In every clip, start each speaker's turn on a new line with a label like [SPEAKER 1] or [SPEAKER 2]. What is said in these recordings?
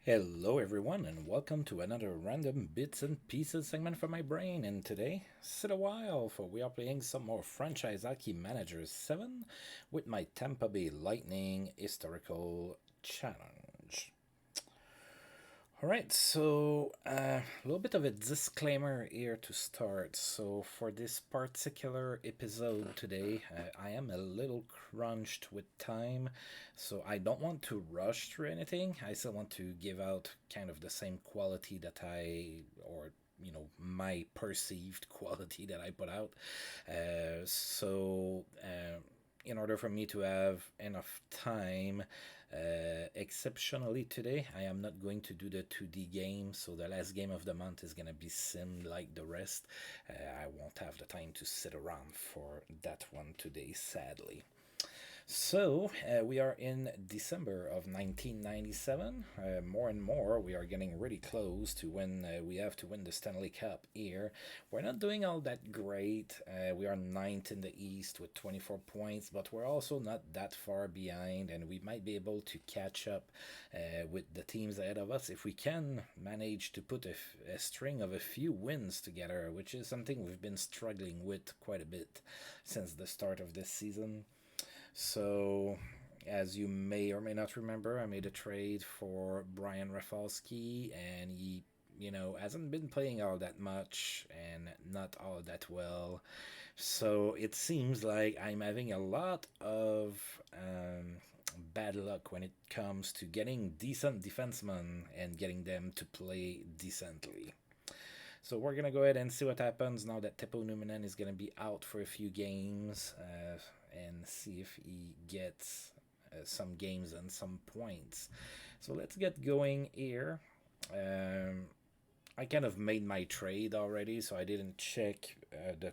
[SPEAKER 1] Hello, everyone, and welcome to another random bits and pieces segment from my brain. And today, sit a while, for we are playing some more Franchise Hockey Managers 7 with my Tampa Bay Lightning Historical Challenge. Alright, so a little bit of a disclaimer here to start. So, for this particular episode today, I am a little crunched with time, so I don't want to rush through anything. I still want to give out kind of the same quality that my perceived quality that I put out. In order for me to have enough time, exceptionally today, I am not going to do the 2D game, so the last game of the month is going to be sim like the rest. I won't have the time to sit around for that one today, sadly. So, we are in December of 1997. More and more, we are getting really close to when we have to win the Stanley Cup here. We're not doing all that great. We are ninth in the East with 24 points, but we're also not that far behind, and we might be able to catch up with the teams ahead of us if we can manage to put a string of a few wins together, which is something we've been struggling with quite a bit since the start of this season. So, as you may or may not remember, I made a trade for Brian Rafalski, and he hasn't been playing all that much and not all that well. So, it seems like I'm having a lot of bad luck when it comes to getting decent defensemen and getting them to play decently. So we're gonna go ahead and see what happens now that Teppo Numminen is gonna be out for a few games, and see if he gets some games and some points. So let's get going here. Um, I kind of made my trade already, so I didn't check the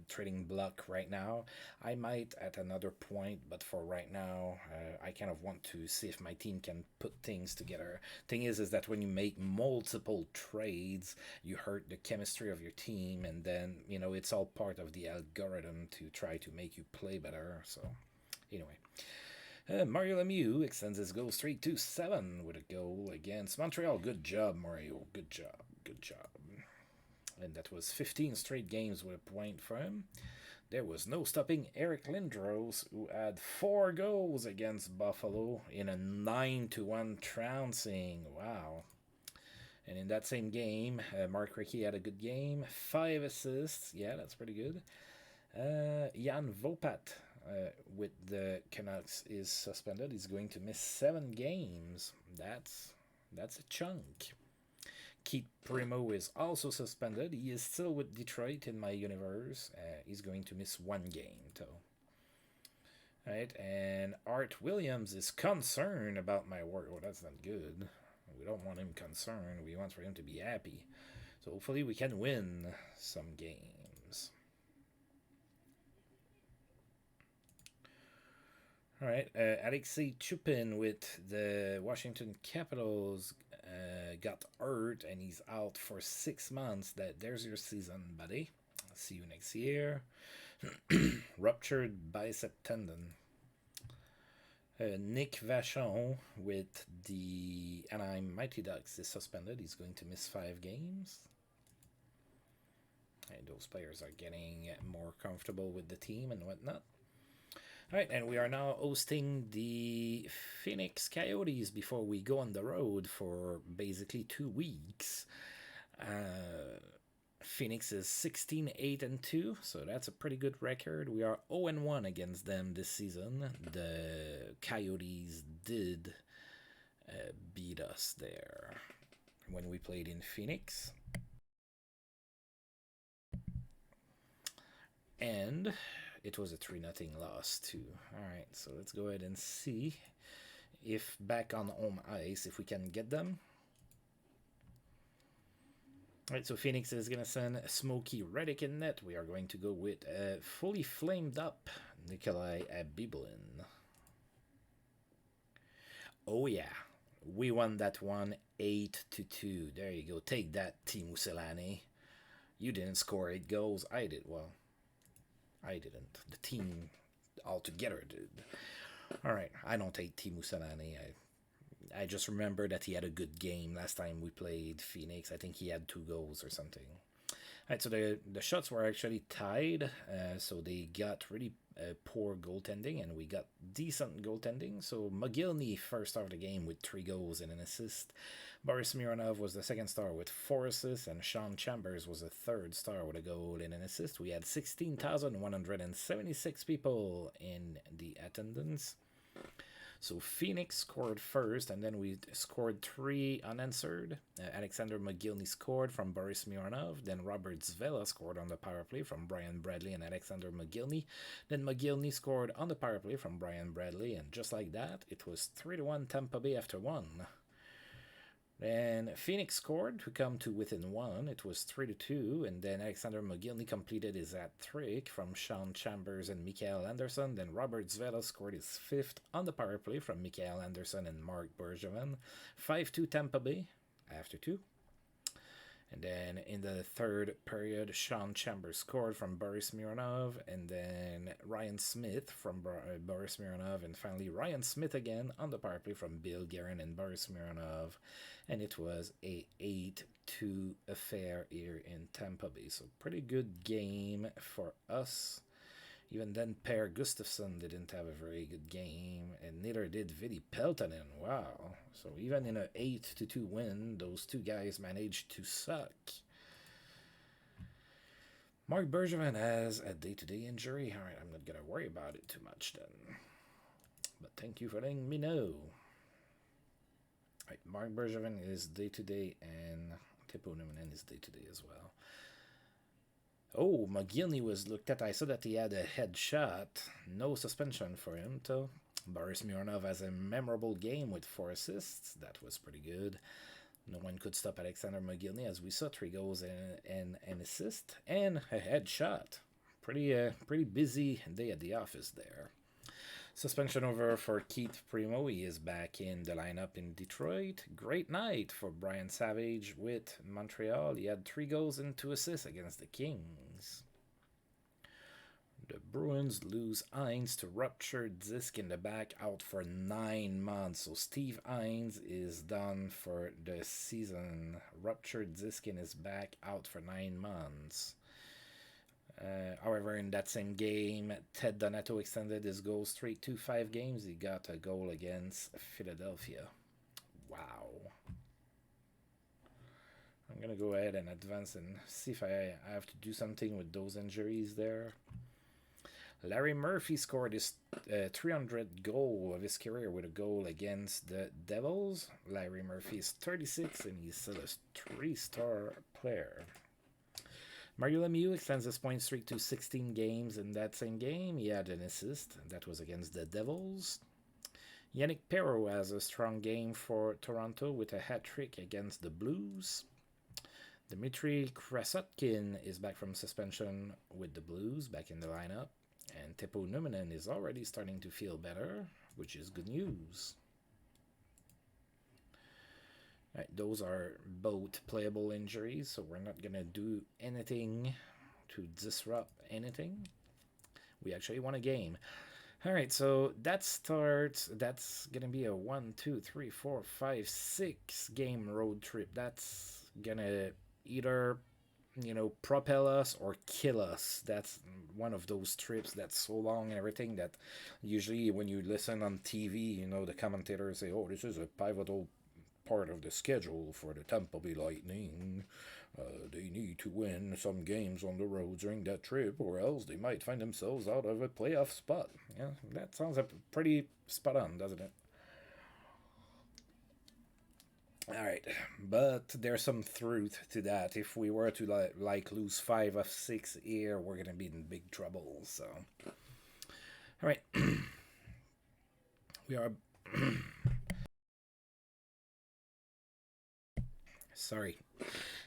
[SPEAKER 1] trading block right now. I might at another point, but for right now, I kind of want to see if my team can put things together. Thing is that when you make multiple trades, you hurt the chemistry of your team, and then it's all part of the algorithm to try to make you play better. So, anyway. Mario Lemieux extends his goal streak to 7 with a goal against Montreal. Good job, Mario. Good job. Good job. And that was 15 straight games with a point for him. There was no stopping Eric Lindros, who had 4 goals against Buffalo in a 9-1 trouncing. Wow. And in that same game, Mark Rickey had a good game. 5 assists. Yeah, that's pretty good. Jan Vopat with the Canucks is suspended. He's going to miss 7 games. That's a chunk. Keith Primo is also suspended. He is still with Detroit in my universe. He's going to miss 1 game, though. Right, and Art Williams is concerned about my work. Oh, that's not good. We don't want him concerned. We want for him to be happy. So hopefully we can win some games. All right, Alexei Chupin with the Washington Capitals got hurt and he's out for 6 months. There's your season, buddy. See you next year. Ruptured bicep tendon. Nick Vachon with the Anaheim Mighty Ducks is suspended. He's going to miss 5 games. And those players are getting more comfortable with the team and whatnot. All right, and we are now hosting the Phoenix Coyotes before we go on the road for basically 2 weeks. Phoenix is 16-8-2, so that's a pretty good record. We are 0-1 against them this season. The Coyotes did beat us there when we played in Phoenix. And it was a 3-0 loss, too. Alright, so let's go ahead and see if back on home ice, if we can get them. Alright, so Phoenix is going to send Smokey Reddick in net. We are going to go with a fully flamed up Nikolai Biblin. Oh, yeah. We won that one 8-2. There you go. Take that, Teemu Selanne. You didn't score 8 goals. I did. Well, I didn't. The team altogether did. All right. I don't hate Teemu Selanne. I just remember that he had a good game last time we played Phoenix. I think he had 2 goals or something. Right, so the shots were actually tied, so they got really poor goaltending, and we got decent goaltending. So McGillney first started the game with 3 goals and an assist. Boris Mironov was the second star with 4 assists, and Sean Chambers was the third star with a goal and an assist. We had 16,176 people in the attendance. So Phoenix scored first, and then we scored 3 unanswered. Alexander McGillney scored from Boris Mironov. Then Robert Zvela scored on the power play from Brian Bradley and Alexander McGillney. Then McGillney scored on the power play from Brian Bradley, and just like that, it was 3-1 Tampa Bay after 1. Then Phoenix scored to come to within 1. It was 3-2, and then Alexander McGillney completed his hat-trick from Sean Chambers and Mikael Anderson. Then Robert Zvela scored his 5th on the power play from Mikael Anderson and Mark Bergevin. 5-2 Tampa Bay after 2. And then in the third period, Sean Chambers scored from Boris Mironov, and then Ryan Smith from Boris Mironov, and finally Ryan Smith again on the power play from Bill Guerin and Boris Mironov. And it was a 8-2 affair here in Tampa Bay. So pretty good game for us. Even then, Per Gustafsson didn't have a very good game, and neither did Vili Peltonen. Wow. So even in an 8-2 win, those 2 guys managed to suck. Mark Bergevin has a day-to-day injury. All right, I'm not going to worry about it too much then. But thank you for letting me know. All right, Mark Bergevin is day-to-day, and Teppo Numminen is day-to-day as well. Oh, McGillney was looked at. I saw that he had a headshot. No suspension for him, though. Boris Mironov has a memorable game with 4 assists. That was pretty good. No one could stop Alexander McGillney, as we saw 3 goals and an assist and a headshot. Pretty busy day at the office there. Suspension over for Keith Primo. He is back in the lineup in Detroit. Great night for Brian Savage with Montreal. He had 3 goals and 2 assists against the Kings. The Bruins lose Hines to ruptured disc in the back, out for 9 months. So Steve Hines is done for the season. Ruptured disc in his back, out for 9 months. However, in that same game, Ted Donato extended his goal streak to 5 games. He got a goal against Philadelphia. Wow. I'm going to go ahead and advance and see if I have to do something with those injuries there. Larry Murphy scored his 300th goal of his career with a goal against the Devils. Larry Murphy is 36 and he's still a 3-star player. Mario Lemieux extends his point streak to 16 games. In that same game, he had an assist. That was against the Devils. Yannick Perreault has a strong game for Toronto with a hat-trick against the Blues. Dmitry Krasotkin is back from suspension with the Blues, back in the lineup. And Teppo Numminen is already starting to feel better, which is good news. Right, those are both playable injuries, so we're not going to do anything to disrupt anything. We actually won a game. All right, so that starts, that's going to be a 1, 2, 3, 4, 5, 6 game road trip. That's going to either, propel us or kill us. That's one of those trips that's so long and everything that usually when you listen on TV, the commentators say, oh, this is a pivotal part of the schedule for the Tampa Bay Lightning. They need to win some games on the road during that trip, or else they might find themselves out of a playoff spot. Yeah, that sounds pretty spot on, doesn't it? All right, but there's some truth to that. If we were to lose 5 of 6 here, we're gonna be in big trouble. So, all right, we are. Sorry.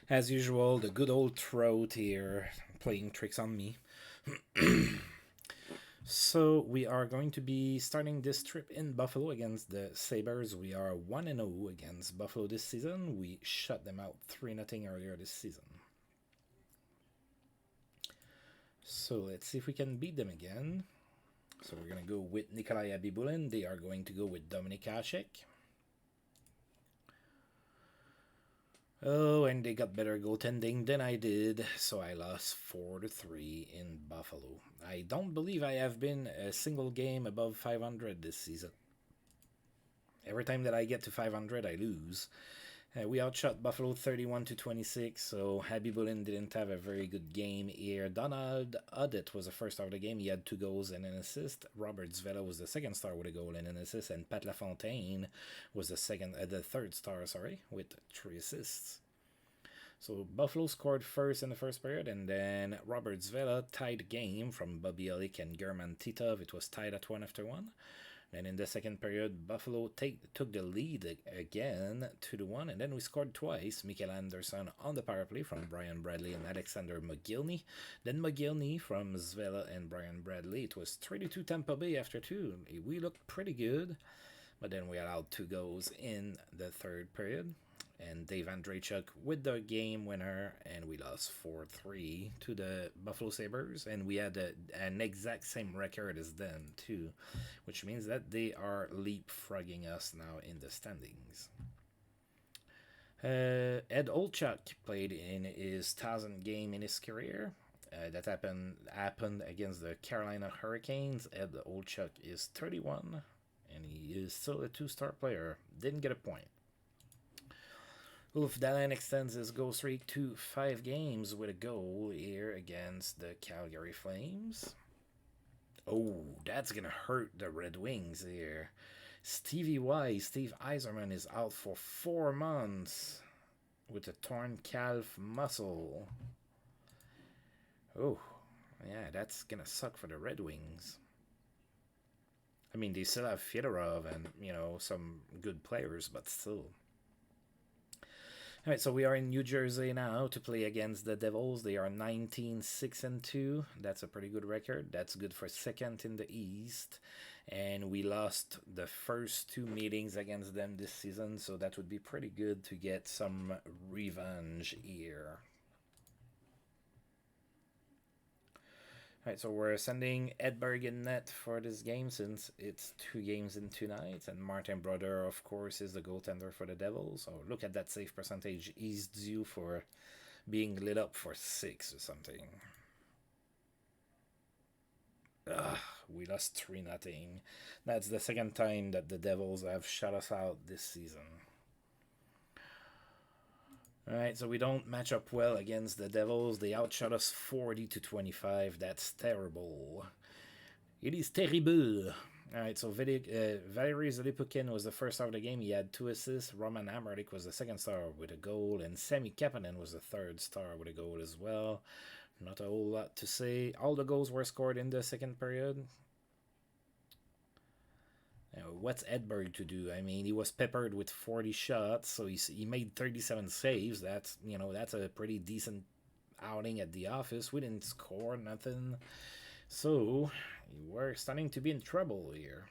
[SPEAKER 1] As usual, the good old throat here playing tricks on me. So we are going to be starting this trip in Buffalo against the Sabres. We are 1-0 against Buffalo this season. We shut them out 3-0 earlier this season. So let's see if we can beat them again. So we're going to go with Nikolai Abibulin. They are going to go with Dominik Hasek. Oh, and they got better goaltending than I did, so I lost 4-3 in Buffalo. I don't believe I have been a single game above 500 this season. Every time that I get to 500, I lose. We outshot Buffalo 31-26, so Happy Bullen didn't have a very good game here. Donald Audit was the first star of the game. He had 2 goals and an assist. Robert Zvela was the second star with a goal and an assist, and Pat LaFontaine was the third star, with 3 assists. So Buffalo scored first in the first period, and then Robert Zvela tied the game from Bobby Elick and German Titov. It was tied at 1 after 1. And in the second period, Buffalo took the lead again 2-1, and then we scored twice. Mikael Anderson on the power play from Brian Bradley and Alexander McGillney. Then McGillney from Zvela and Brian Bradley. It was 3-2 Tampa Bay after 2. We looked pretty good, but then we allowed 2 goals in the third period. And Dave Andreychuk with the game winner, and we lost 4-3 to the Buffalo Sabres, and we had an exact same record as them too, which means that they are leapfrogging us now in the standings. Ed Ulchuk played in his 1000th game in his career. That happened against the Carolina Hurricanes. Ed Ulchuk is 31, and he is still a 2-star player. Didn't get a point. Ulf Dahlin extends his goal streak to 5 games with a goal here against the Calgary Flames. Oh, that's going to hurt the Red Wings here. Steve Yzerman is out for 4 months with a torn calf muscle. Oh, yeah, that's going to suck for the Red Wings. I mean, they still have Fedorov and, some good players, but still. All right, so we are in New Jersey now to play against the Devils. They are 19-6-2. That's a pretty good record. That's good for second in the East. And we lost the first 2 meetings against them this season, so that would be pretty good to get some revenge here. Alright, so we're sending Edberg in net for this game since it's 2 games in 2 nights. And Martin Brodeur, of course, is the goaltender for the Devils. So look at that save percentage. He's due for being lit up for 6 or something. We lost 3-0. That's the second time that the Devils have shut us out this season. Alright, so we don't match up well against the Devils. They outshot us 40-25. That's terrible. It is terrible. Alright, so Valery Zalipukin was the first star of the game. He had 2 assists. Roman Amerlik was the second star with a goal. And Sami Kapanen was the third star with a goal as well. Not a whole lot to say. All the goals were scored in the second period. What's Edberg to do? I mean, he was peppered with 40 shots, so he made 37 saves. That's a pretty decent outing at the office. We didn't score nothing, so we're starting to be in trouble here.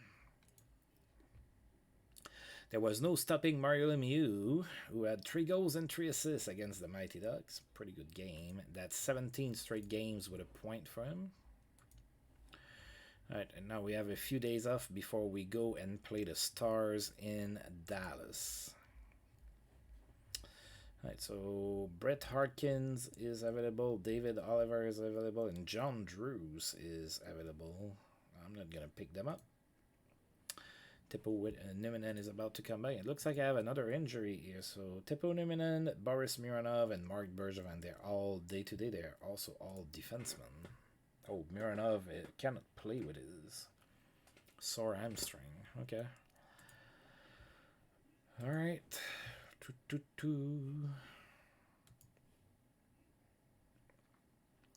[SPEAKER 1] There was no stopping Mario Lemieux, who had 3 goals and 3 assists against the Mighty Ducks. Pretty good game. That's 17 straight games with a point for him. Alright, and now we have a few days off before we go and play the Stars in Dallas. Alright, so Brett Harkins is available, David Oliver is available, and John Drews is available. I'm not going to pick them up. Teppo Niminen is about to come back. It looks like I have another injury here. So Teppo Niminen, Boris Mironov, and Mark Bergevin, they're all day-to-day. They're also all defensemen. Oh, Mironov cannot play with his sore hamstring. Okay. All right.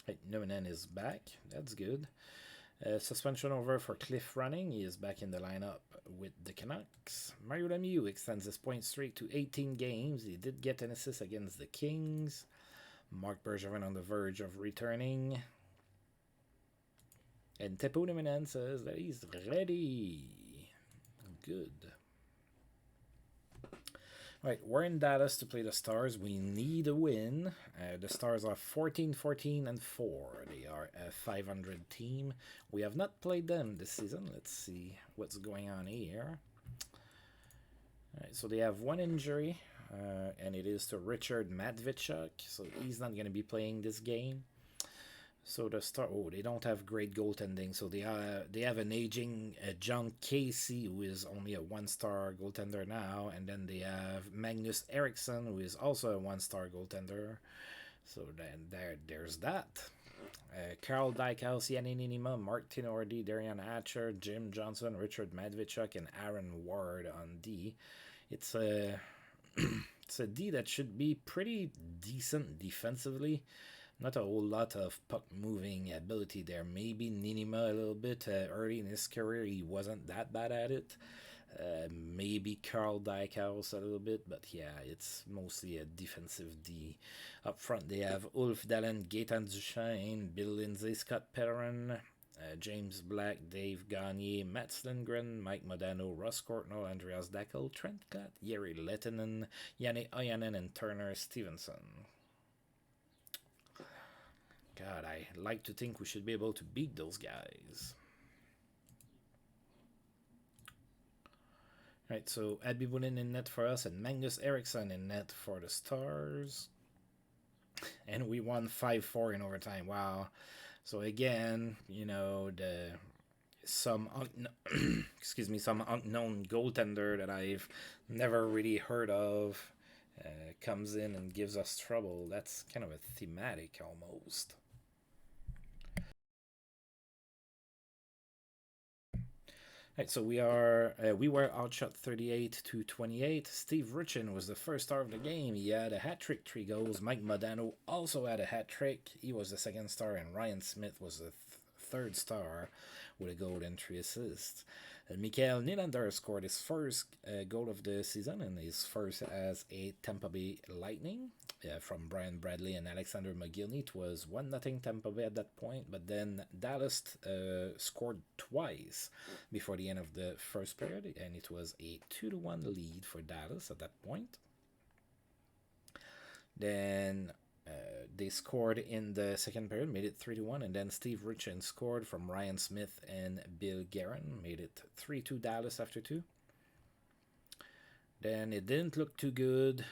[SPEAKER 1] Hey, Nominen is back. That's good. Suspension over for Cliff Running. He is back in the lineup with the Canucks. Mario Lemieux extends his point streak to 18 games. He did get an assist against the Kings. Mark Bergevin on the verge of returning. And Teppo Niminen says that he's ready. Good. All right, we're in Dallas to play the Stars. We need a win. The Stars are 14-14-4. They are a 500 team. We have not played them this season. Let's see what's going on here. All right, so they have 1 injury and it is to Richard Matvichuk, so he's not going to be playing this game. So the start, they don't have great goaltending. So they have an aging John Casey, who is only a 1-star goaltender now, and then they have Magnus Eriksson, who is also a 1-star goaltender. So then there's that. Carl Dykhouse, Yanni Ninima, Mark Tinordi, Darian Hatcher, Jim Johnson, Richard Madvichuk, and Aaron Ward on D. It's a it's a D that should be pretty decent defensively. Not a whole lot of puck moving ability there. Maybe Ninima a little bit. Early in his career, he wasn't that bad at it. Maybe Carl Dykhouse a little bit, but yeah, it's mostly a defensive D. Up front, they have Ulf Dallin, Gaetan Duchesne, Bill Lindsay, Scott Pellerin, James Black, Dave Gagne, Matt Lindgren, Mike Modano, Russ Courtnall, Andreas Dackel, Trent Klatt, Jari Lehtinen, Janne Ojanen, and Turner Stevenson. God, I like to think we should be able to beat those guys. Right, so Adbibunin in net for us and Magnus Eriksson in net for the Stars. And we won 5-4 in overtime. Wow. So again, some some unknown goaltender that I've never really heard of comes in and gives us trouble. That's kind of a thematic almost. Right, so we were outshot 38-28. Steve Richin was the first star of the game. He had a hat trick, 3 goals. Mike Modano also had a hat trick. He was the second star, and Ryan Smith was the third star with a goal and 3 assists. Mikael Nylander scored his first goal of the season and his first as a Tampa Bay Lightning from Brian Bradley and Alexander McGillney. It was 1-0 Tampa Bay at that point, but then Dallas scored twice before the end of the first period, and it was a 2-1 lead for Dallas at that point. Then they scored in the second period, made it 3-1, and then Steve Richin scored from Ryan Smith and Bill Guerin, made it 3-2 Dallas after 2. Then it didn't look too good.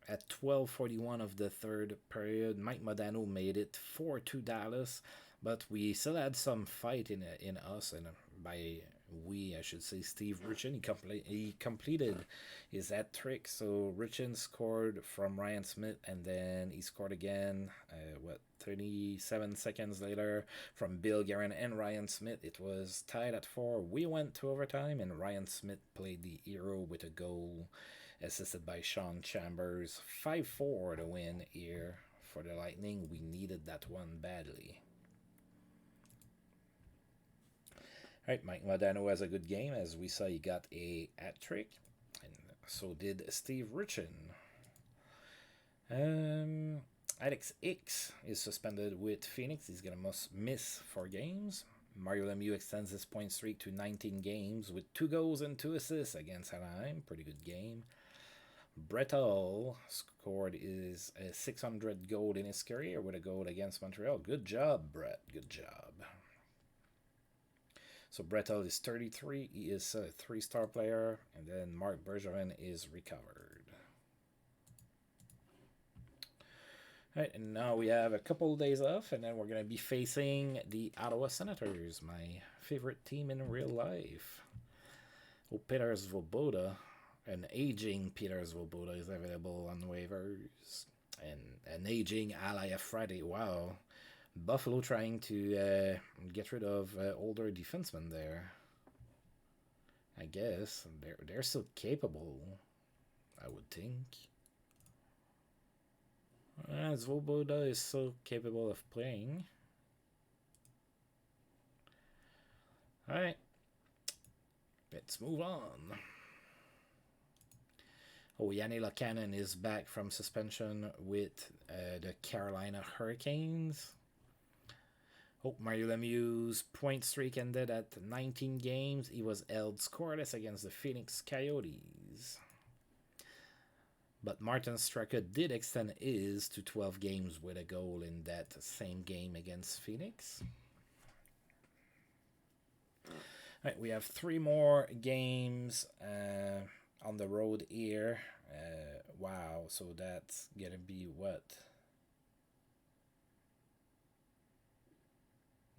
[SPEAKER 1] At 12:41 of the third period, Mike Modano made it 4-2 Dallas, but we still had some fight in us, and by we, I should say, Steve Richin. He completed his hat trick. So Richin scored from Ryan Smith, and then he scored again. 37 seconds later from Bill Guerin and Ryan Smith. It was tied at 4. We went to overtime, and Ryan Smith played the hero with a goal assisted by Sean Chambers. 5-4 to win here for the Lightning. We needed that one badly. Right, Mike Modano has a good game. As we saw, he got a hat trick, and so did Steve Richin. Alex Hicks is suspended with Phoenix. He's going to miss 4 games. Mario Lemieux extends his point streak to 19 games with 2 goals and 2 assists against Anaheim. Pretty good game. Brett Hull scored his 600 goal in his career with a goal against Montreal. Good job, Brett. Good job. So Brett Hull is 33. He is a 3-star player. And then Mark Bergevin is recovered. All right, and now we have a couple of days off, and then we're going to be facing the Ottawa Senators, my favorite team in real life. Oh, Peter Svoboda, an aging Peter Svoboda, is available on waivers. And an aging Alaya Friday. Wow. Buffalo trying to get rid of older defensemen there. I guess they're so capable, I would think. Svoboda is so capable of playing. Alright, let's move on. Oh, Yanni Lakanen is back from suspension with the Carolina Hurricanes. Oh, Mario Lemieux's point streak ended at 19 games. He was held scoreless against the Phoenix Coyotes. But Martin Straka did extend his to 12 games with a goal in that same game against Phoenix. All right, we have 3 more games on the road here. Wow, so that's gonna be what?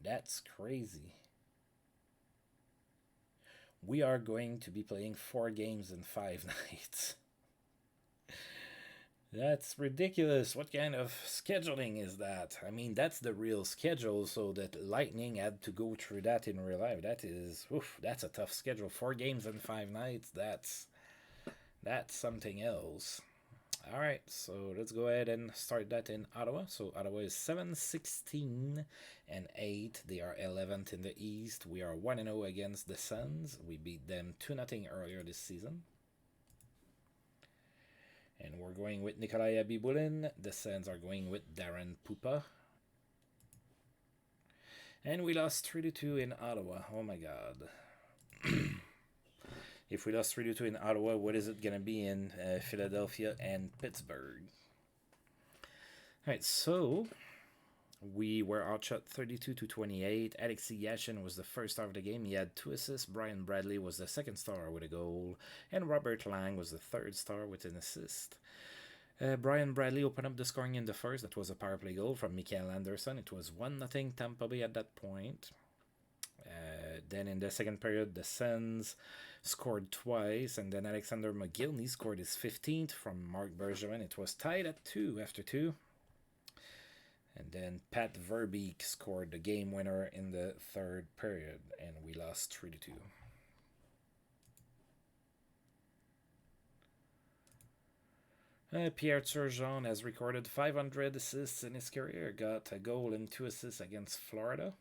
[SPEAKER 1] That's crazy. We are going to be playing 4 games in 5 nights. That's ridiculous. What kind of scheduling is that? I mean, that's the real schedule, so that Lightning had to go through that in real life. That is, oof, that's a tough schedule. 4 games in 5 nights. That's something else. All right, so let's go ahead and start that in Ottawa. So Ottawa is 7-16-8. They are 11th in the East. We are 1-0 against the Suns. We beat them 2-0 earlier this season. And we're going with Nikolai Abibulin. The Sens are going with Darren Pupa. And we lost 3-2 in Ottawa. Oh my god. If we lost 3-2 in Ottawa, what is it going to be in Philadelphia and Pittsburgh? Alright, so we were outshot 32-28. Alexei Yashin was the first star of the game. He had 2 assists. Brian Bradley was the second star with a goal. And Robert Lang was the third star with an assist. Brian Bradley opened up the scoring in the first. That was a power play goal from Mikael Anderson. It was 1-0 Tampa Bay at that point. Then in the second period, the Sens scored twice, and then Alexander McGillney scored his 15th from Mark Bergevin. It was tied at 2 after 2. And then Pat Verbeek scored the game winner in the third period, and we lost 3-2. Pierre Turgeon has recorded 500 assists in his career, got a goal and 2 assists against Florida.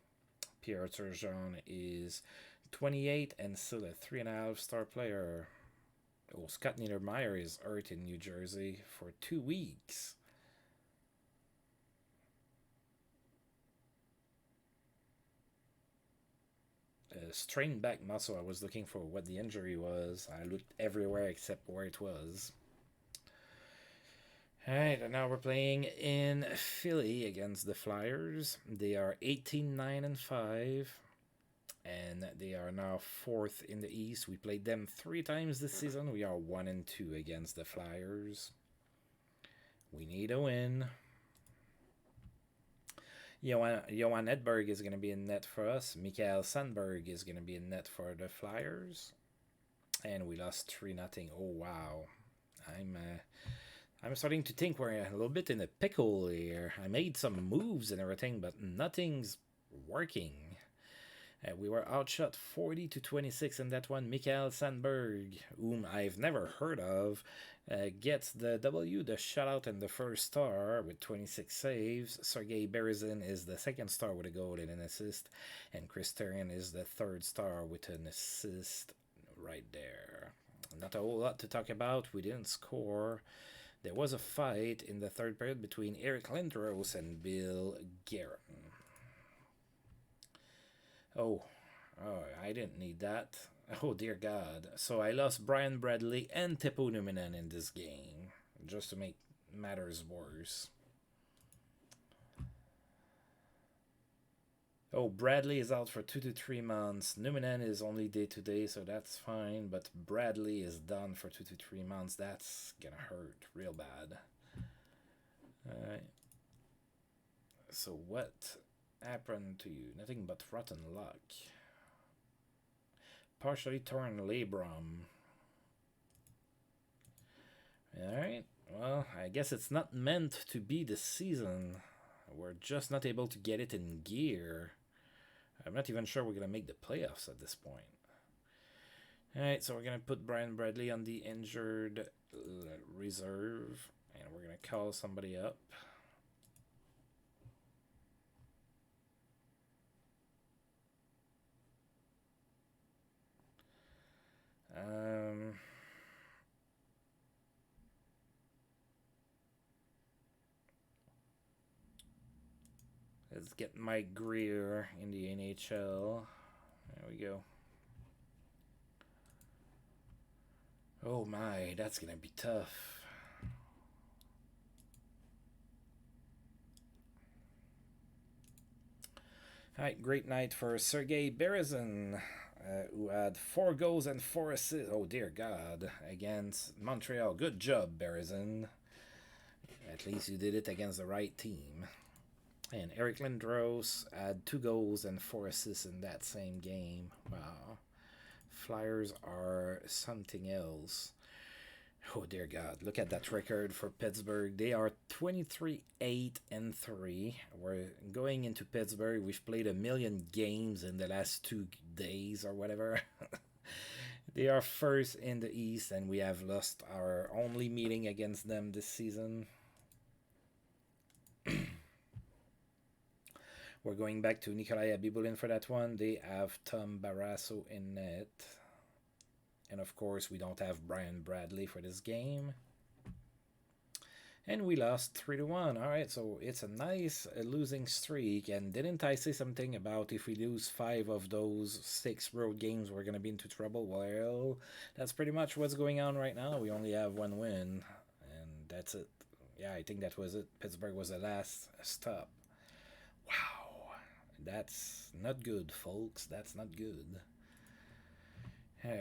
[SPEAKER 1] Pierre Turgeon is 28 and still a 3.5-star player. Oh, Scott Niedermayer is hurt in New Jersey for 2 weeks. Strained back muscle. I was looking for what the injury was. I looked everywhere except where it was. Alright, and now we're playing in Philly against the Flyers. They are 18-9-5, and they are now 4th in the East. We played them 3 times this season. We are 1-2 against the Flyers. We need a win. Johan Edberg is going to be in net for us. Mikael Sandberg is going to be in net for the Flyers. And we lost 3-0. Oh, wow. I'm starting to think we're a little bit in a pickle here. I made some moves and everything, but nothing's working. We were outshot 40-26 in that one. Mikael Sandberg, whom I've never heard of, gets the W, the shutout, and the first star with 26 saves. Sergei Berezin is the second star with a goal and an assist. And Chris Therien is the third star with an assist right there. Not a whole lot to talk about. We didn't score. There was a fight in the third period between Eric Lindros and Bill Guerin. Oh, I didn't need that. Oh, dear God. So I lost Brian Bradley and Teppo Numminen in this game, just to make matters worse. Oh, Bradley is out for 2 to 3 months. Numminen is only day-to-day, so that's fine. But Bradley is done for 2 to 3 months. That's gonna hurt real bad. Alright. So what happened to you? Nothing but rotten luck. Partially torn labrum. Alright. Well, I guess it's not meant to be this season. We're just not able to get it in gear. I'm not even sure we're going to make the playoffs at this point. Alright, so we're going to put Brian Bradley on the injured reserve. And we're going to call somebody up. Let's get Mike Greer in the NHL. There we go. Oh my, that's going to be tough. Alright, great night for Sergei Berezin. who had 4 goals and 4 assists. Oh dear God! Against Montreal. Good job, Berezin. At least you did it against the right team. And Eric Lindros had 2 goals and 4 assists in that same game. Wow. Flyers are something else. Oh dear God! Look at that record for Pittsburgh. They are 23-8-3. We're going into Pittsburgh. We've played 1,000,000 games in the last 2 days or whatever. They are first in the East, and we have lost our only meeting against them this season. We're going back to Nikolai Abibulin for that one. They have Tom Barrasso in net. And of course, we don't have Brian Bradley for this game. And we lost 3-1. All right, so it's a nice losing streak. And didn't I say something about if we lose 5 of those 6 road games, we're going to be into trouble? Well, that's pretty much what's going on right now. We only have 1 win, and that's it. Yeah, I think that was it. Pittsburgh was the last stop. Wow. That's not good, folks. That's not good.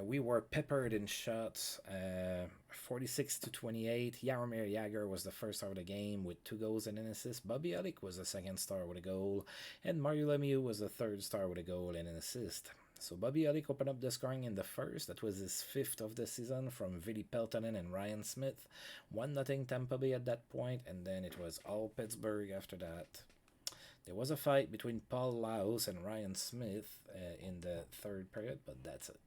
[SPEAKER 1] We were peppered in shots, 46-28. Jaromir Jagr was the first star of the game with 2 goals and an assist. Bobby Ulchuk was the second star with a goal, and Mario Lemieux was the third star with a goal and an assist. So Bobby Ulchuk opened up the scoring in the first. That was his 5th of the season from Vili Peltonen and Ryan Smith. 1-0 Tampa Bay at that point, and then it was all Pittsburgh after that. There was a fight between Paul Laus and Ryan Smith in the third period, but that's it.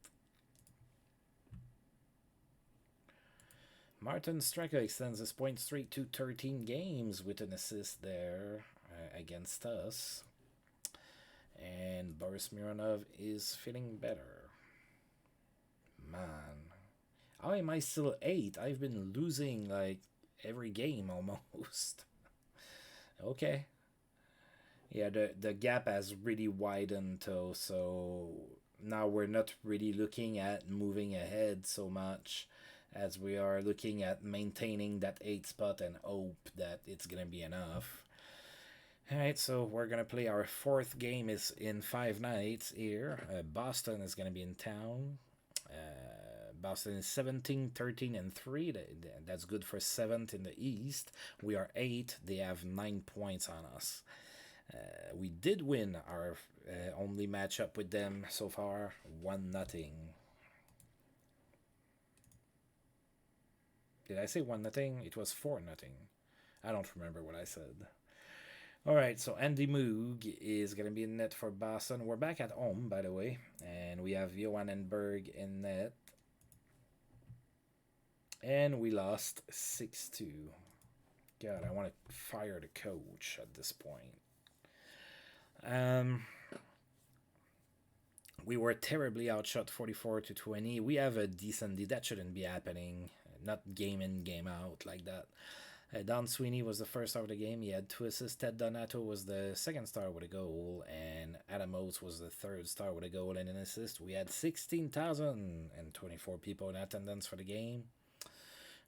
[SPEAKER 1] Martin Straka extends his point streak to 13 games with an assist there against us. And Boris Mironov is feeling better. Man. How am I still 8? I've been losing like every game almost. Okay. Yeah, the gap has really widened though, so now we're not really looking at moving ahead so much as we are looking at maintaining that 8th spot and hope that it's gonna be enough. Alright, so we're gonna play our 4th game is in 5 nights here. Boston is gonna be in town. Boston is 17-13-3. That's good for 7th in the East. We are 8. They have 9 points on us. We did win our only matchup with them so far, 1-0. Did I say 1-0? It was 4-0. I don't remember what I said. Alright, so Andy Moog is going to be in net for Boston. We're back at home, by the way, and we have Johannenberg in net. And we lost 6-2. God, I want to fire the coach at this point. We were terribly outshot 44-20. We have a decent lead. That shouldn't be happening. Not game in, game out like that. Don Sweeney was the first star of the game. He had 2 assists. Ted Donato was the second star with a goal. And Adam Oates was the third star with a goal and an assist. We had 16,024 people in attendance for the game.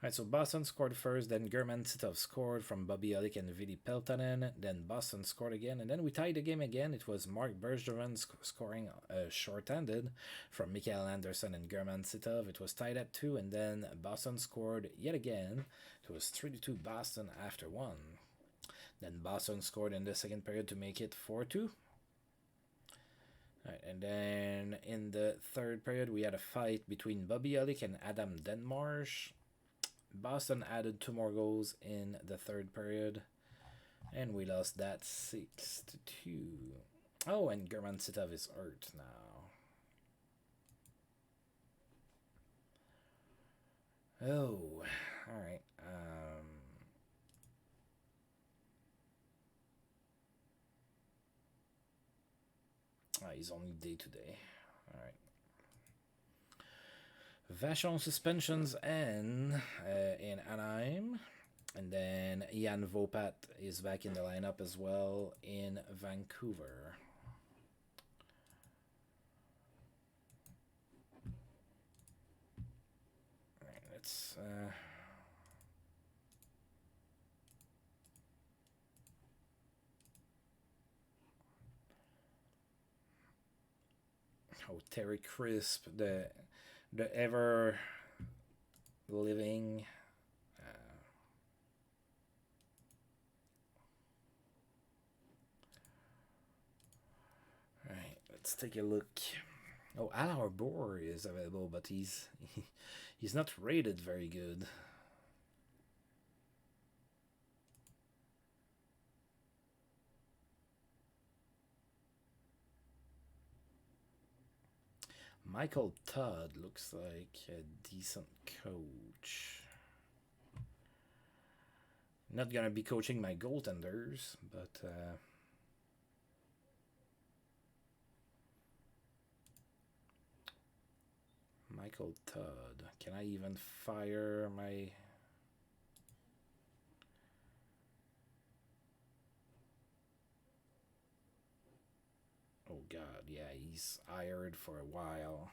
[SPEAKER 1] Alright, so Boston scored first, then German Titov scored from Bobby Ulchuk and Vili Peltonen, then Boston scored again, and then we tied the game again. It was Mark Bergevin scoring short-handed from Mikael Anderson and German Titov. It was tied at 2, and then Boston scored yet again. It was 3-2 Boston after 1. Then Boston scored in the second period to make it 4-2. Right, and then in the third period, we had a fight between Bobby Ulchuk and Adam Denmarsh. Boston added 2 more goals in the third period, and we lost that 6-2. Oh, and German Titov is hurt now. Oh, all right. He's only day to day. All right. Vachon suspensions and in Anaheim. And then Jan Vopat is back in the lineup as well in Vancouver. All right, let's... Oh, Terry Crisp, the ever living. Right, let's take a look. Oh, Al Arbor is available, but he's not rated very good. Michael Todd looks like a decent coach. Not gonna be coaching my goaltenders, but Michael Todd. Can I even fire my? Oh God, yeah, he's hired for a while.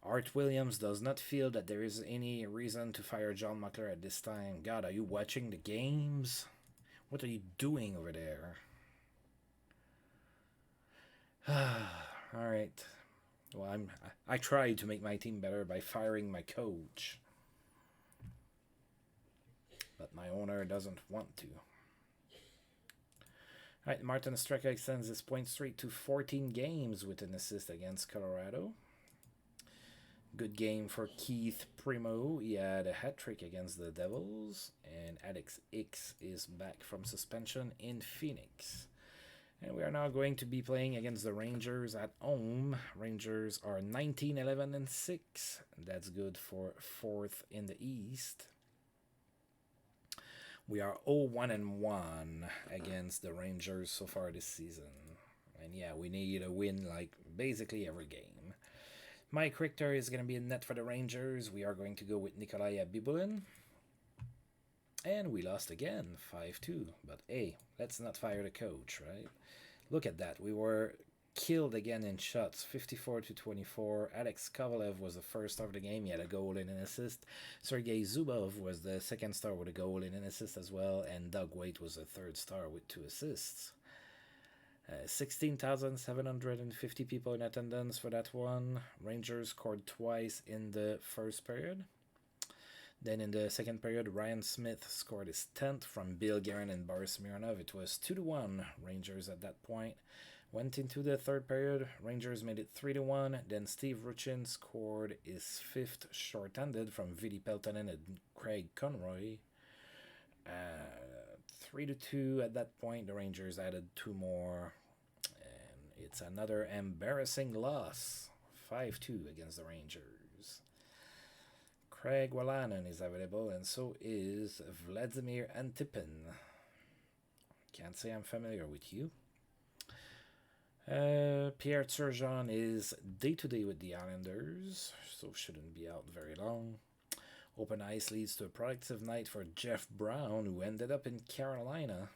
[SPEAKER 1] Art Williams does not feel that there is any reason to fire John Muckler at this time. God, are you watching the games? What are you doing over there? All right. Well, I tried to make my team better by firing my coach, but my owner doesn't want to. All right, Martin Straka extends his point streak to 14 games with an assist against Colorado. Good game for Keith Primo. He had a hat trick against the Devils, and Alex X is back from suspension in Phoenix. And we are now going to be playing against the Rangers at home. Rangers are 19-11-6. That's good for fourth in the East. We are 0-1-1 against the Rangers so far this season. And yeah, we need a win like basically every game. Mike Richter is going to be in net for the Rangers. We are going to go with Nikolai Bibulin. And we lost again, 5-2. But hey, let's not fire the coach, right? Look at that. We were killed again in shots, 54-24. Alex Kovalev was the first star of the game. He had a goal and an assist. Sergei Zubov was the second star with a goal and an assist as well. And Doug Waite was the third star with 2 assists. 16,750 people in attendance for that one. Rangers scored twice in the first period. Then in the second period, Ryan Smith scored his 10th from Bill Guerin and Boris Mironov. It was 2-1 Rangers at that point. Went into the third period. Rangers made it 3-1. Then Steve Ruchin scored his 5th short-handed from Vili Peltonen and Craig Conroy. 3-2 at that point. The Rangers added 2 more. And it's another embarrassing loss. 5-2 against the Rangers. Craig Walanen is available, and so is Vladimir Antipin. Can't say I'm familiar with you. Pierre Turgeon is day-to-day with the Islanders, so shouldn't be out very long. Open ice leads to a productive night for Jeff Brown, who ended up in Carolina.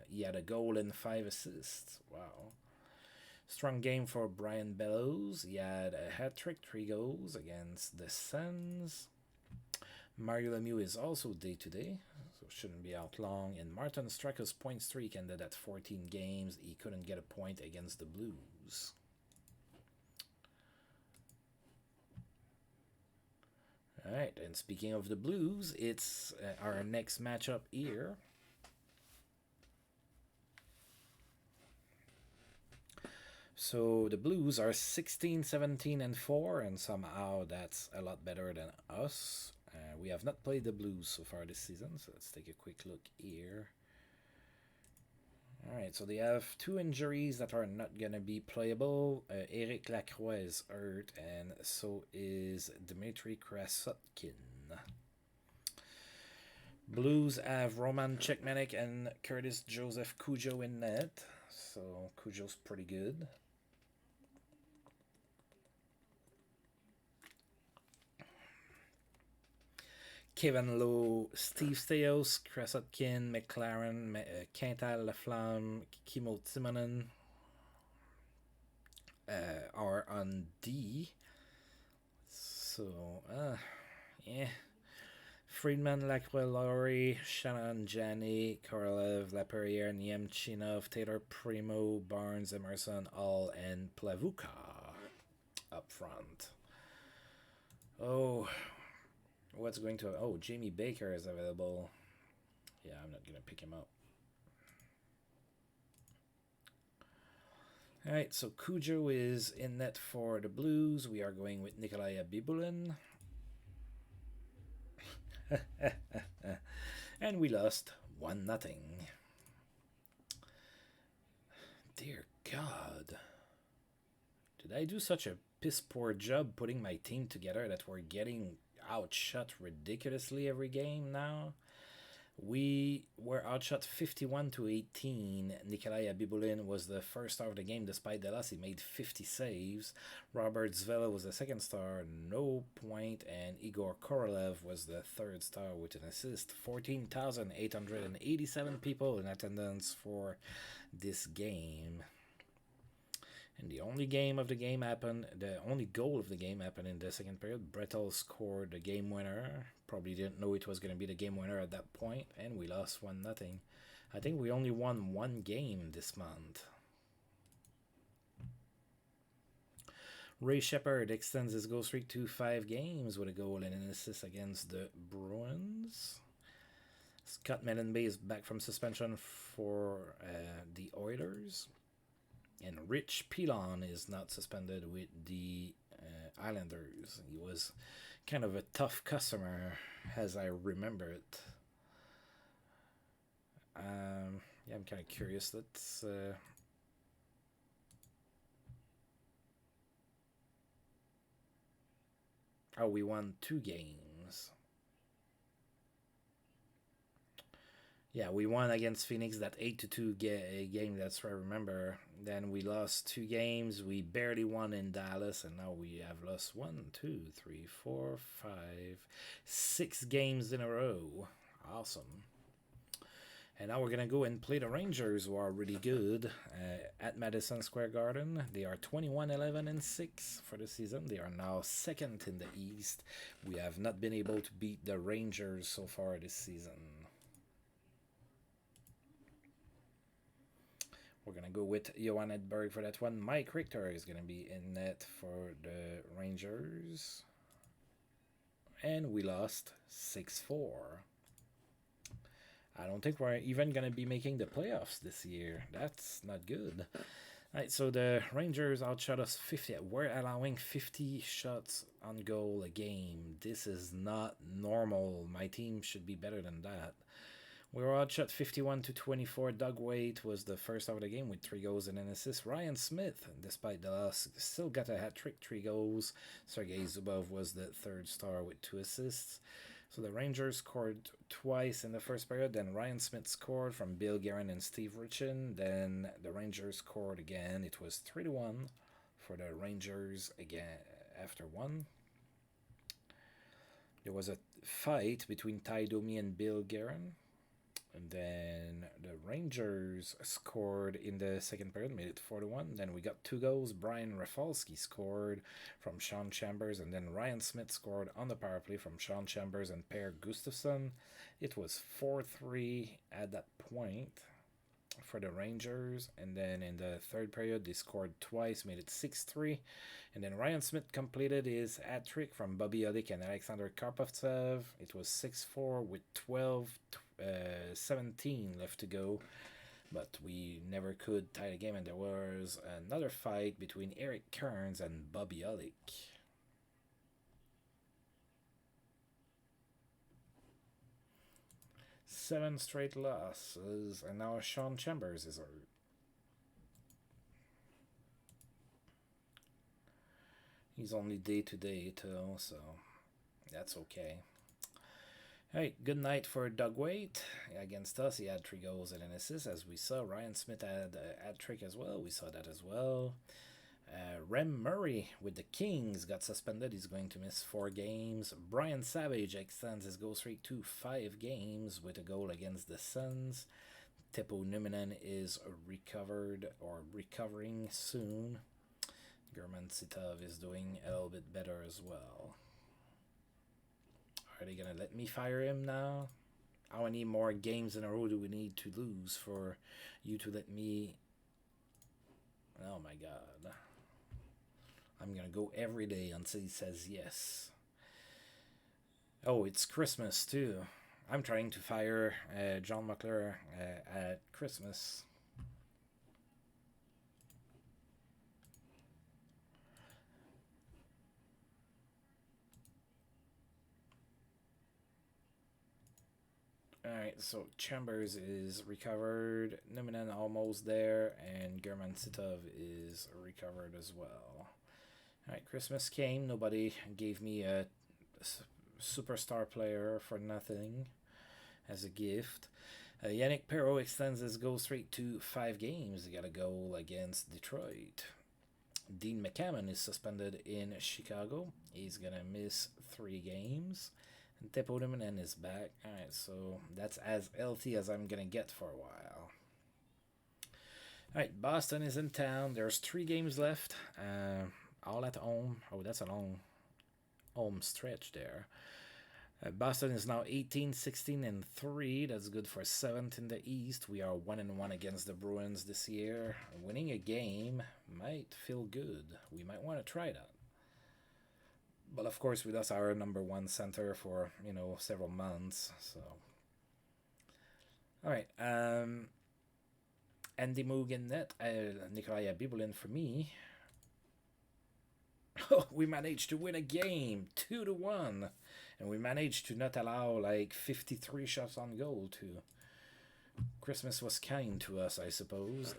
[SPEAKER 1] He had a goal and 5 assists. Wow. Strong game for Brian Bellows. He had a hat trick, 3 goals against the Sens. Mario Lemieux is also day-to-day, so shouldn't be out long. And Martin Straka's point streak ended at 14 games. He couldn't get a point against the Blues. Alright, and speaking of the Blues, it's our next matchup here. So the Blues are 16-17-4, and somehow that's a lot better than us. We have not played the Blues so far this season, so let's take a quick look here. Alright, so they have 2 injuries that are not going to be playable. Eric Lacroix is hurt, and so is Dmitry Krasotkin. Blues have Roman Chekmanek and Curtis Joseph Cujo in net, so Cujo's pretty good. Kevin Lowe, Steve Stais, Krasotkin, McLaren, Quintal Laflamme, Kimmo Timonen are on D. So, yeah. Friedman, Lacroix, Lowry, Shannon, Janney, Korolev, Laperriere, Niemchinov, Taylor, Primo, Barnes, Emerson, All, and Plavuka up front. Oh, what's going to... Oh, Jamie Baker is available. Yeah, I'm not going to pick him up. Alright, so Cujo is in net for the Blues. We are going with Nikolai Bibulin. And we lost 1-0. Dear God. Did I do such a piss poor job putting my team together that we're getting outshot ridiculously every game now? We were outshot 51-18. Nikolai Bibulin was the first star of the game despite the loss. He made 50 saves. Robert Zvela was the second star, no point. And Igor Korolev was the third star with an assist. 14,887 people in attendance for this game. And the only goal of the game happened in the second period. Brettel scored the game winner. Probably didn't know it was going to be the game winner at that point, and we lost 1-0. I think we only won one game this month. Ray Shepard extends his goal streak to 5 games with a goal and an assist against the Bruins. Scott Mellenby is back from suspension for the Oilers. And Rich Pilon is not suspended with the Islanders. He was kind of a tough customer, as I remember it. Yeah, I'm kind of curious. Let's... Oh, we won 2 games. Yeah, we won against Phoenix, that 8-2 game, that's what I remember. Then we lost 2 games. We barely won in Dallas, and now we have lost 6 games in a row. Awesome. And now we're going to go and play the Rangers, who are really good at Madison Square Garden. They are 21-11-6 for the season. They are now second in the East. We have not been able to beat the Rangers so far this season. We're going to go with Johan Edberg for that one. Mike Richter is going to be in net for the Rangers. And we lost 6-4. I don't think we're even going to be making the playoffs this year. That's not good. All right, so the Rangers outshot us 50. We're allowing 50 shots on goal a game. This is not normal. My team should be better than that. We were outshot 51-24. Doug Waite was the first out of the game with 3 goals and an assist. Ryan Smith, despite the loss, still got a hat-trick, 3 goals. Sergei Zubov was the third star with 2 assists. So the Rangers scored twice in the first period. Then Ryan Smith scored from Bill Guerin and Steve Richin. Then the Rangers scored again. It was 3-1 for the Rangers again after 1. There was a fight between Ty Domi and Bill Guerin. And then the Rangers scored in the second period, made it 4-1. Then we got 2 goals. Brian Rafalski scored from Sean Chambers, and then Ryan Smith scored on the power play from Sean Chambers and Per Gustafsson. It was 4-3 at that point for the Rangers. And then in the third period, they scored twice, made it 6-3. And then Ryan Smith completed his hat-trick from Bobby Odik and Alexander Karpovtsev. It was 6-4 with 17 left to go, but we never could tie the game, and there was another fight between Eric Kearns and Bobby Olik. Seven straight losses, and now Sean Chambers is hurt. He's only day-to-day too, so that's okay. Alright, good night for Doug Waite. Against us, he had 3 goals and an assist, as we saw. Ryan Smith had a hat-trick as well. We saw that as well. Rem Murray with the Kings got suspended. He's going to miss 4 games. Brian Savage extends his goal streak to 5 games with a goal against the Suns. Teppo Numminen is recovering soon. German Sitov is doing a little bit better as well. Are they gonna let me fire him now? How many more games in a row do we need to lose for you to let me? Oh my god. I'm gonna go every day until he says yes. Oh, it's Christmas too. I'm trying to fire John McClure at Christmas. Alright, so Chambers is recovered, Numinen almost there, and German Sitov is recovered as well. Alright, Christmas came, nobody gave me a superstar player for nothing as a gift. Yannick Perrault extends his goal streak to 5 games. He got a goal against Detroit. Dean McCammon is suspended in Chicago. He's gonna miss 3 games. And Teppo Dumoulin is back. Alright, so that's as healthy as I'm gonna get for a while. Alright, Boston is in town. There's 3 games left. All at home. Oh, that's a long home stretch there. Boston is now 18, 16, and 3. That's good for 7th in the East. We are 1-1 against the Bruins this year. Winning a game might feel good. We might want to try that. But of course, we lost our number 1 center for several months. So, all right. Andy Moog in net. Nikolai Bibulin for me. Oh, we managed to win a game 2-1. And we managed to not allow like 53 shots on goal too. Christmas was kind to us, I suppose.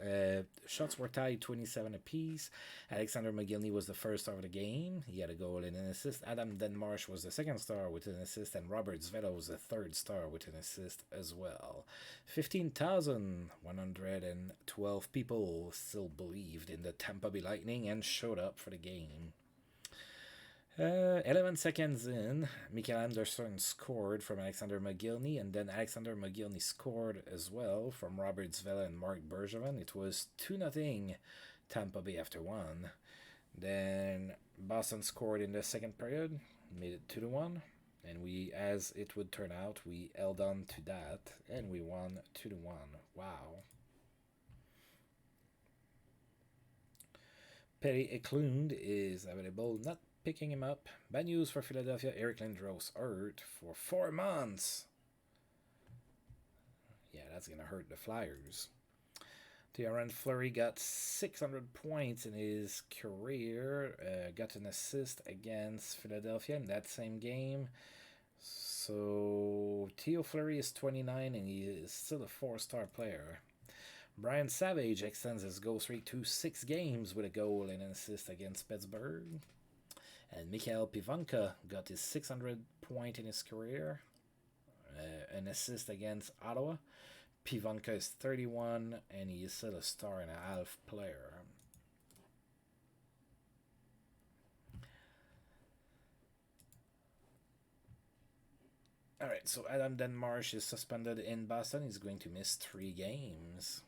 [SPEAKER 1] Shots were tied 27 apiece. Alexander McGillney was the first star of the game. He had a goal and an assist. Adam Denmarsh was the second star with an assist. And Robert Zvela was the third star with an assist as well. 15,112 people still believed in the Tampa Bay Lightning and showed up for the game. 11 seconds in, Mikael Anderson scored from Alexander McGillney, and then Alexander McGillney scored as well from Robert Zvela and Mark Bergevin. It was 2-0 Tampa Bay after 1. Then Boston scored in the second period, made it 2-1, and we, as it would turn out, we held on to that, and we won 2-1. Wow. Perry Eklund is available, not picking him up. Bad news for Philadelphia. Eric Lindros hurt for 4 months. Yeah, that's going to hurt the Flyers. Thierry Fleury got 600 points in his career. Got an assist against Philadelphia in that same game. So Theo Fleury is 29 and he is still a 4-star player. Brian Savage extends his goal streak to 6 games with a goal and an assist against Pittsburgh. And Mikhail Pivanka got his 600th point in his career. An assist against Ottawa. Pivanka is 31 and he is still a star and a half player. Alright, so Adam Denmarsh is suspended in Boston. He's going to miss 3 games.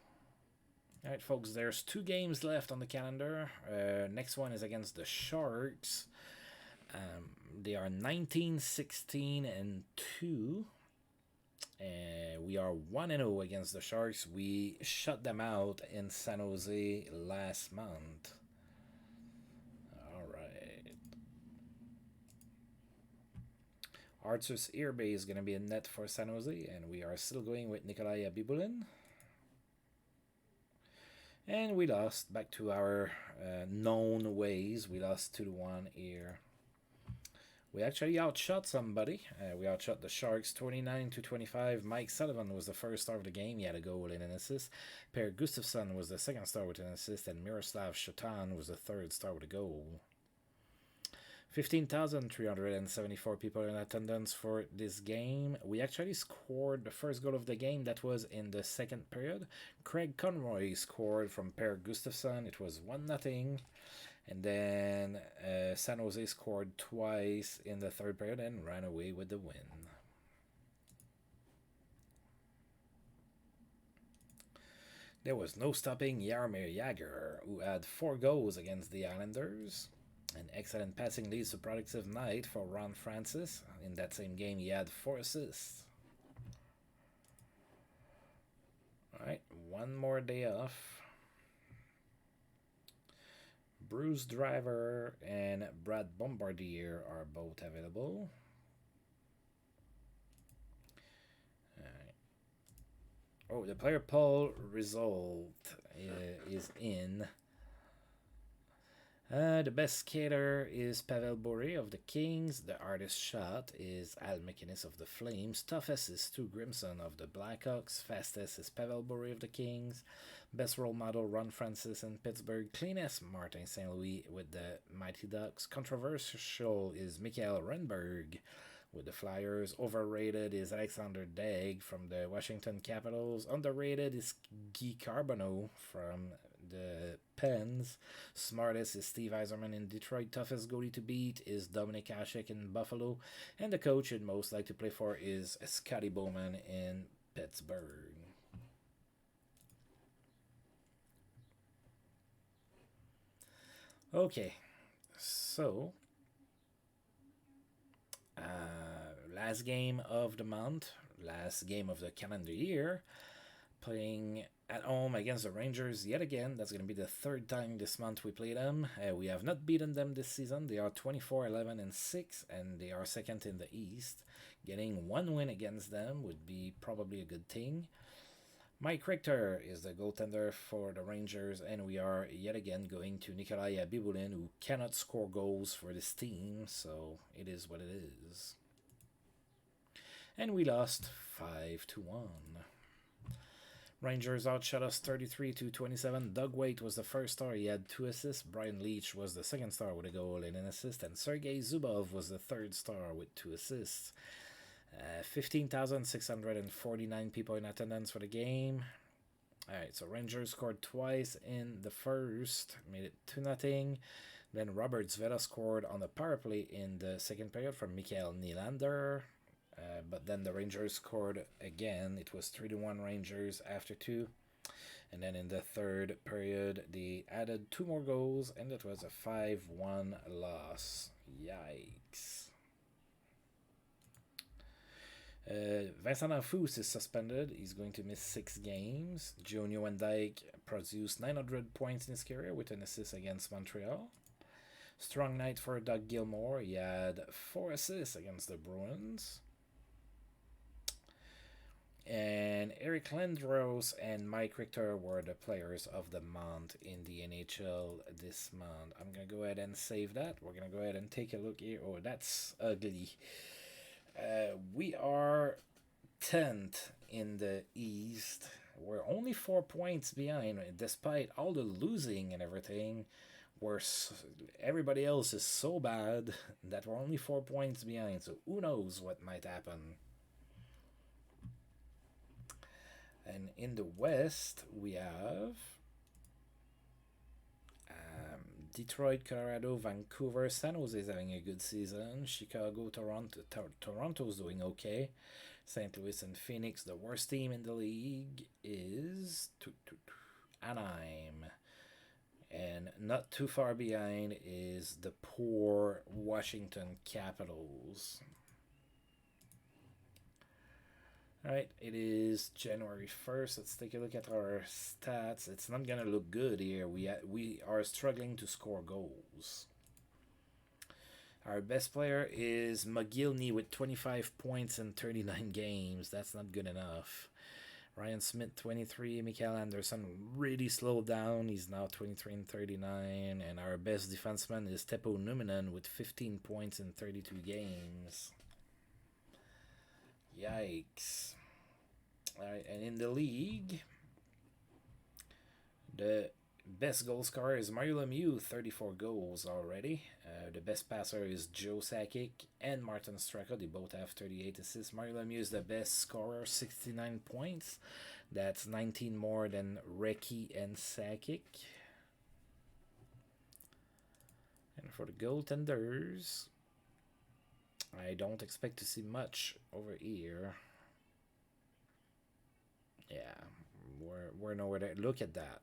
[SPEAKER 1] Alright, folks, there's 2 games left on the calendar. Next one is against the Sharks. They are 19, 16, and 2. We are 1-0 against the Sharks. We shut them out in San Jose last month. Alright. Artus Irbe is going to be in net for San Jose, and we are still going with Nikolai Bibulin. And we lost back to our known ways. We lost 2-1 here. We actually outshot somebody. We outshot the Sharks 29-25. Mike Sullivan was the first star of the game. He had a goal and an assist. Per Gustafsson was the second star with an assist. And Miroslav Shotan was the third star with a goal. 15,374 people in attendance for this game. We actually scored the first goal of the game. That was in the second period. Craig Conroy scored from Per Gustafsson. It was 1-0. And then San Jose scored twice in the third period and ran away with the win. There was no stopping Jaromir Jagr, who had 4 goals against the Islanders. An excellent passing leads to productive night for Ron Francis. In that same game, he had 4 assists. Alright, one more day off. Bruce Driver and Brad Bombardier are both available. Oh, the player poll result is in. The best skater is Pavel Bure of the Kings. The hardest shot is Al McInnes of the Flames. Toughest is Stu Grimson of the Blackhawks. Fastest is Pavel Bure of the Kings. Best role model Ron Francis in Pittsburgh. Cleanest Martin St. Louis with the Mighty Ducks. Controversial is Mikael Renberg with the Flyers. Overrated is Alexander Daigle from the Washington Capitals. Underrated is Guy Carbonneau from the Pens. Smartest is Steve Yzerman in Detroit. Toughest goalie to beat is Dominik Hasek in Buffalo. And the coach you'd most like to play for is Scotty Bowman in Pittsburgh. Okay, so last game of the month, last game of the calendar year, playing at home against the Rangers yet again. That's going to be the third time this month we play them. We have not beaten them this season. They are 24-11-6, and they are second in the East. Getting one win against them would be probably a good thing. Mike Richter is the goaltender for the Rangers, and we are yet again going to Nikolai Abibulin, who cannot score goals for this team, so it is what it is. And we lost 5-1. Rangers outshot us 33-27. Doug Waite was the first star. He had 2 assists. Brian Leach was the second star with a goal and an assist. And Sergei Zubov was the third star with 2 assists. 15,649 people in attendance for the game. Alright, so Rangers scored twice in the first, made it 2-0. Then Robert Zveta scored on the power play in the second period from Mikael Nylander. But then the Rangers scored again. It was 3-1 Rangers after 2. And then in the third period, they added 2 more goals, and it was a 5-1 loss. Yikes. Vincent Anfous is suspended. He's going to miss 6 games. Joe Nieuwendyk produced 900 points in his career with an assist against Montreal. Strong night for Doug Gilmour. He had 4 assists against the Bruins. And Eric Lindros and Mike Richter were the players of the month in the NHL this month. I'm going to go ahead and save that. We're going to go ahead and take a look here. Oh, that's ugly. We are 10th in the East. We're only 4 points behind, despite all the losing and everything. Everybody else is so bad that we're only 4 points behind. So who knows what might happen. And in the West, we have Detroit, Colorado, Vancouver. San Jose is having a good season. Chicago, Toronto's doing okay. St. Louis and Phoenix. The worst team in the league is Anaheim. And not too far behind is the poor Washington Capitals. Alright, it is January 1st. Let's take a look at our stats. It's not going to look good here. We are struggling to score goals. Our best player is McGillney with 25 points in 39 games. That's not good enough. Ryan Smith, 23. Mikael Anderson really slowed down. He's now 23 and 39. And our best defenseman is Teppo Numminen with 15 points in 32 games. Yikes. Alright, and in the league, the best goal scorer is Mario Lemieux, 34 goals already. The best passer is Joe Sakic and Martin Straka. They both have 38 assists. Mario Lemieux is the best scorer, 69 points. That's 19 more than Recchi and Sakic. And for the goaltenders, I don't expect to see much over here. Yeah, we're nowhere there. Look at that.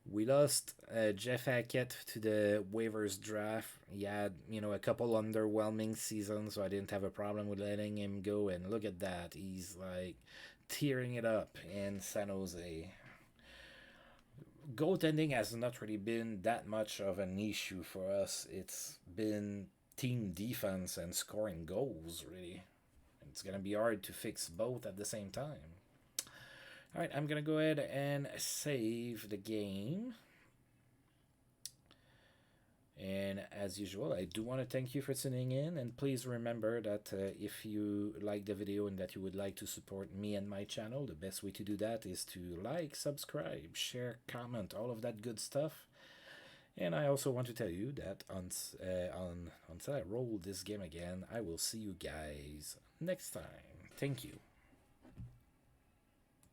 [SPEAKER 1] We lost Jeff Hackett to the waivers draft. He had, a couple underwhelming seasons, so I didn't have a problem with letting him go. And look at that. He's like tearing it up in San Jose. Goaltending has not really been that much of an issue for us. It's been team defense and scoring goals, really. It's going to be hard to fix both at the same time. All right, I'm going to go ahead and save the game. And as usual, I do want to thank you for tuning in. And please remember that if you like the video and that you would like to support me and my channel, the best way to do that is to like, subscribe, share, comment, all of that good stuff. And I also want to tell you that until I roll this game again, I will see you guys next time. Thank you.